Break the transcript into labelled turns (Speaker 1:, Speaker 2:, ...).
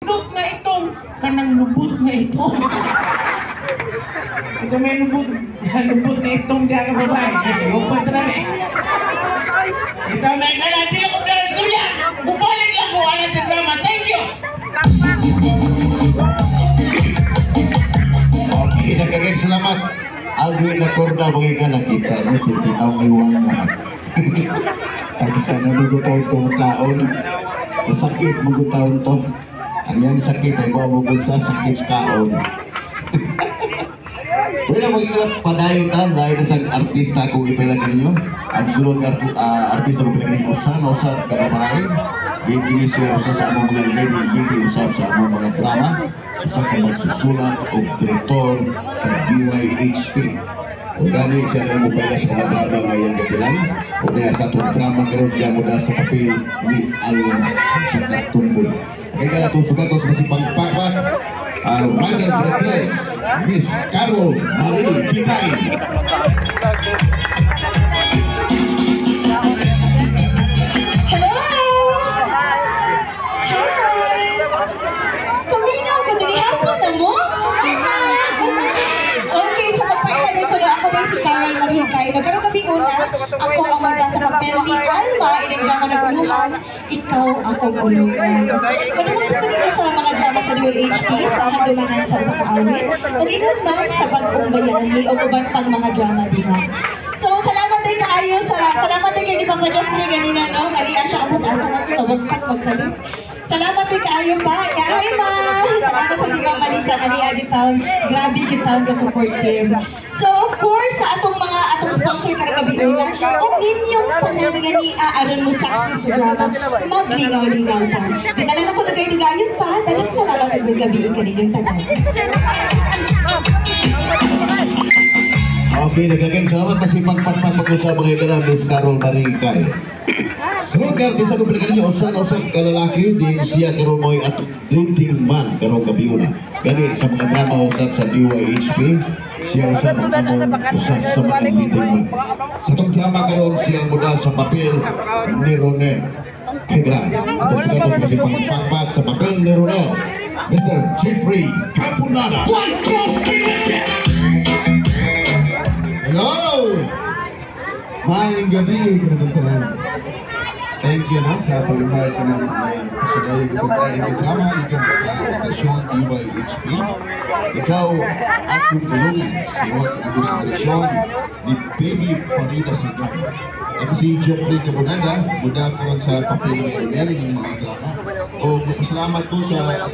Speaker 1: Lubot nga itong, kanang lubot nga itong. Kasi may lubot nga itong diya ka babae. Kasi lubot na rin. Ito may kalati ako na istorya. Bubalik lang ko wala sa drama. Thank you!
Speaker 2: Okay, nagkagay salamat. Alvin na korda bagay ka nakita. Hindi tao may wala. At sana magutaw itong taon. Masakit magutaw ito. Ang yan sakit ay mabugod sa sakit sa taon. Wala mag-ingat padayon ta dahil sa artista kung ipilagin nyo. Ang sulod artista kung ipilagin nyo usap karapain. Bibili siya usap sa among mga lady, bibili usap sa among mga drama. Usap ka magsusulat o direktor sa DYHP. O gani siya na mupila sa mga drama ngayong kapilan. O kaya sa itong drama karoon siya muna sa papel ni Alon sa katumboy. Kaya kaya itong sugat ko sa masipang pakpak. Roger Dress, Miss Carol Marie Pitay.
Speaker 3: Hello! Hi! Kuminaw ko din hapon na mo? Okay, sa pagpailanay ko na ako din si Carol Marie Pitay. Magkaroon kami una, ako ang magda sa papel ni Alma, ilang na guluhan, ikaw ako guluhan. Panaman sa kanila sa mga drama sa DOHP, sa handumanan sa kaawit, pag-ingon man sa bagong bayani o uban pang mga drama diha. So, salamat din kaayo, salamat din kayo ni Papa Jeffrey ganina, no? Kaya siya abot asa na ito, wagpat magkalit. Salamat din kaayo pa, kaayo ma! Salamat sa Diba Malisa na ni Agitown, grabe kitawon ka supportive. So, of course, sa atong sponsor karagabiuna, kung ninyong panahon nga ni aaron mo success sa drama, magligaw-ligaw ka. Dinala na ko na kayo ligayon pa, dagang salamat at magabiin ka ninyong tanong.
Speaker 2: Okay, nagagawin salamat masipag pagpapag sa mga ganang Miss Carol Marie Pitay. Sunod ka, artista ko pilihan niyo, usan-usan kalalaki, di siya karoon mo'y at leading man karoon kabiuna. Gani sa mga drama usap sa DYHP, siya usan ang usap sa mga leading man. Sa itong drama karoon siya muna sa papel ni Ronel Hegra. At sa katos masipag pagpag sa papel ni Ronel, Mr. Jeffrey Campunada. Hello! Maayong gabi, kanan. Thank you na sa pag-invite ko ng kasagay sa tayo drama ikan sa stasyon DYHP. Ikaw akong tulungan sa iwat ang sa stasyon ni Baby Farida Sigan. Ako si Jeffrey Campunada, muda ko sa papel ni Ronel ng mga drama. O salamat ko sa